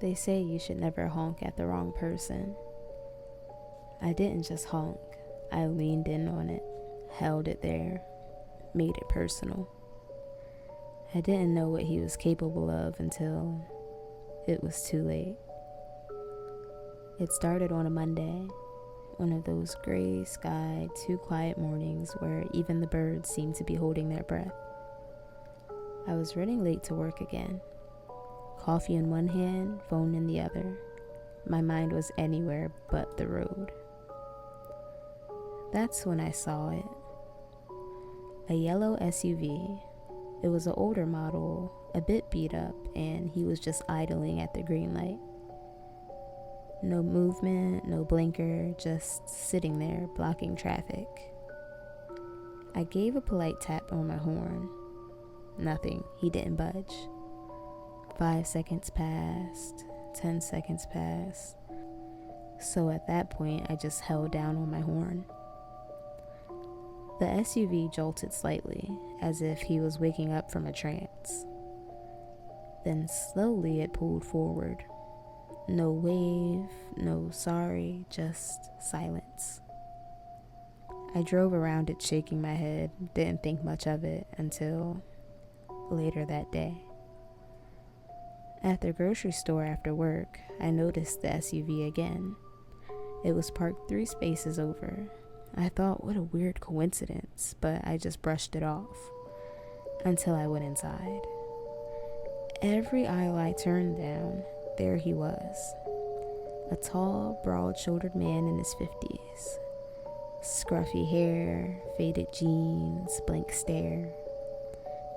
They say you should never honk at the wrong person. I didn't just honk. I leaned in on it, held it there, made it personal. I didn't know what he was capable of until it was too late. It started on a Monday, one of those gray sky, too quiet mornings where even the birds seemed to be holding their breath. I was running late to work again. Coffee in one hand, phone in the other. My mind was anywhere but the road. That's when I saw it. A yellow SUV. It was an older model, a bit beat up, and he was just idling at the green light. No movement, no blinker, just sitting there blocking traffic. I gave a polite tap on my horn. Nothing, he didn't budge. 5 seconds passed, 10 seconds passed. So at that point, I just held down on my horn. The SUV jolted slightly, as if he was waking up from a trance. Then slowly it pulled forward. No wave, no sorry, just silence. I drove around it shaking my head, didn't think much of it until later that day. At the grocery store after work, I noticed the SUV again. It was parked 3 spaces over. I thought, what a weird coincidence, but I just brushed it off until I went inside. Every aisle I turned down, there he was. A tall, broad-shouldered man in his 50s. Scruffy hair, faded jeans, blank stare.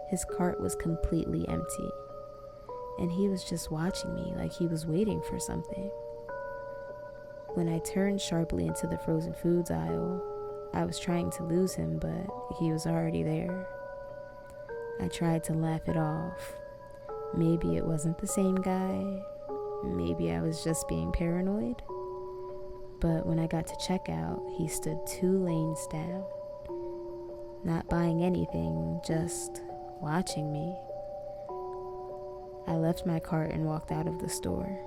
His cart was completely empty, and he was just watching me like he was waiting for something. When I turned sharply into the frozen foods aisle, I was trying to lose him, but he was already there. I tried to laugh it off. Maybe it wasn't the same guy. Maybe I was just being paranoid. But when I got to checkout, he stood 2 lanes down. Not buying anything, just watching me. I left my cart and walked out of the store.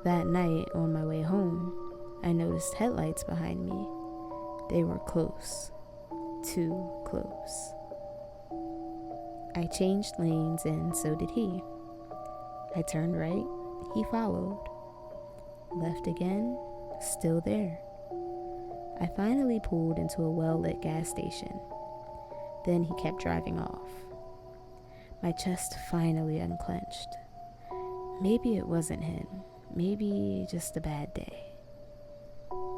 That night, on my way home, I noticed headlights behind me. They were close. Too close. I changed lanes and so did he. I turned right, he followed. Left again, still there. I finally pulled into a well-lit gas station. Then he kept driving off. My chest finally unclenched. Maybe it wasn't him. Maybe just a bad day.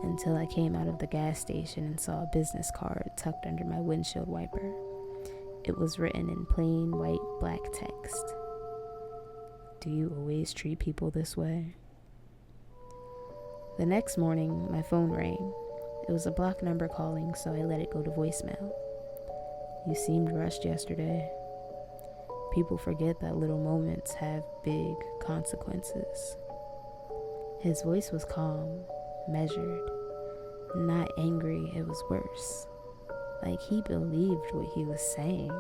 Until I came out of the gas station and saw a business card tucked under my windshield wiper. It was written in plain white black text. Do you always treat people this way? The next morning, my phone rang. It was a block number calling, so I let it go to voicemail. You seemed rushed yesterday. People forget that little moments have big consequences. His voice was calm, measured, not angry. It was worse. Like he believed what he was saying.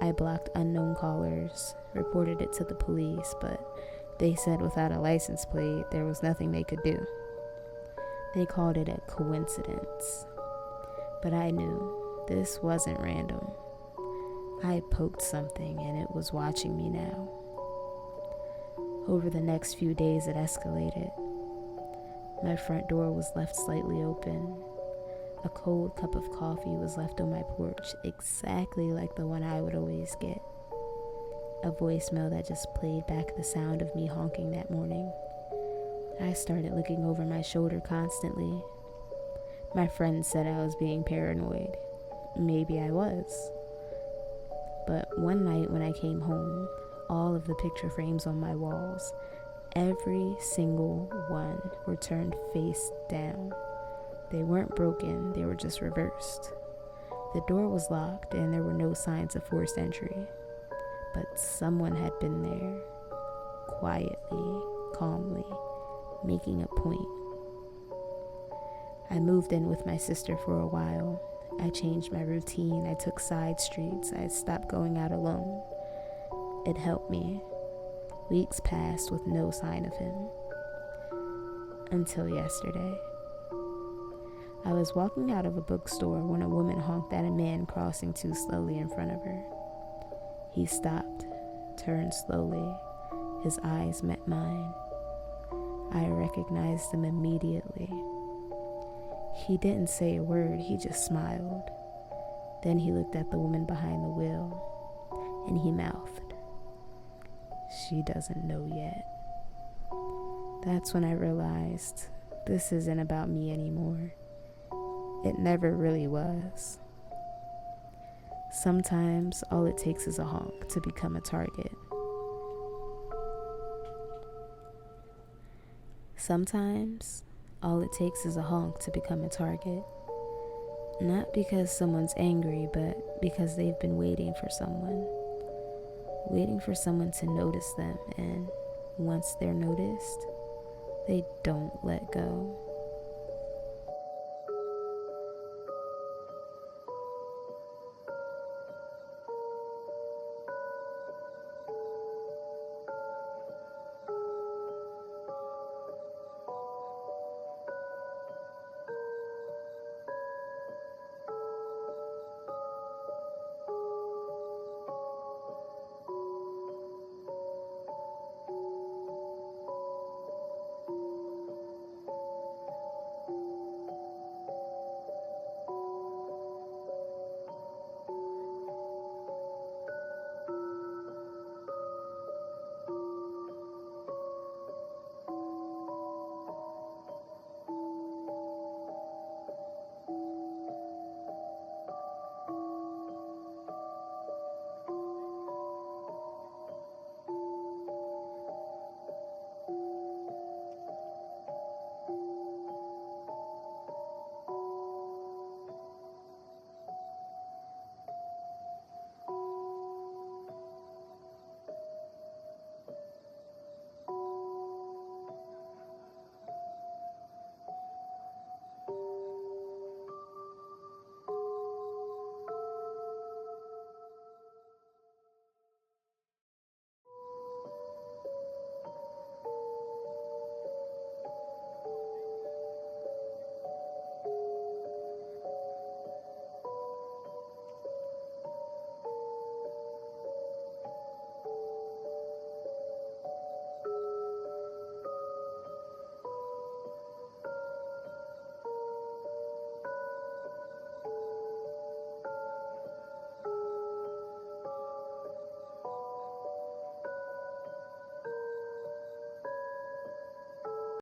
I blocked unknown callers, reported it to the police, but they said without a license plate, there was nothing they could do. They called it a coincidence. But I knew this wasn't random. I poked something and it was watching me now. Over the next few days, it escalated. My front door was left slightly open. A cold cup of coffee was left on my porch, exactly like the one I would always get. A voicemail that just played back the sound of me honking that morning. I started looking over my shoulder constantly. My friends said I was being paranoid. Maybe I was. But one night when I came home, all of the picture frames on my walls, every single one, were turned face down. They weren't broken, they were just reversed. The door was locked and there were no signs of forced entry. But someone had been there, quietly, calmly, making a point. I moved in with my sister for a while. I changed my routine. I took side streets. I stopped going out alone. It helped me. Weeks passed with no sign of him. Until yesterday. I was walking out of a bookstore when a woman honked at a man crossing too slowly in front of her. He stopped, turned slowly. His eyes met mine. I recognized him immediately. He didn't say a word, he just smiled. Then he looked at the woman behind the wheel, and he mouthed, "She doesn't know yet." That's when I realized this isn't about me anymore. It never really was. Sometimes all it takes is a honk to become a target. Sometimes all it takes is a honk to become a target. Not because someone's angry, but because they've been waiting for someone. Waiting for someone to notice them, and once they're noticed, they don't let go.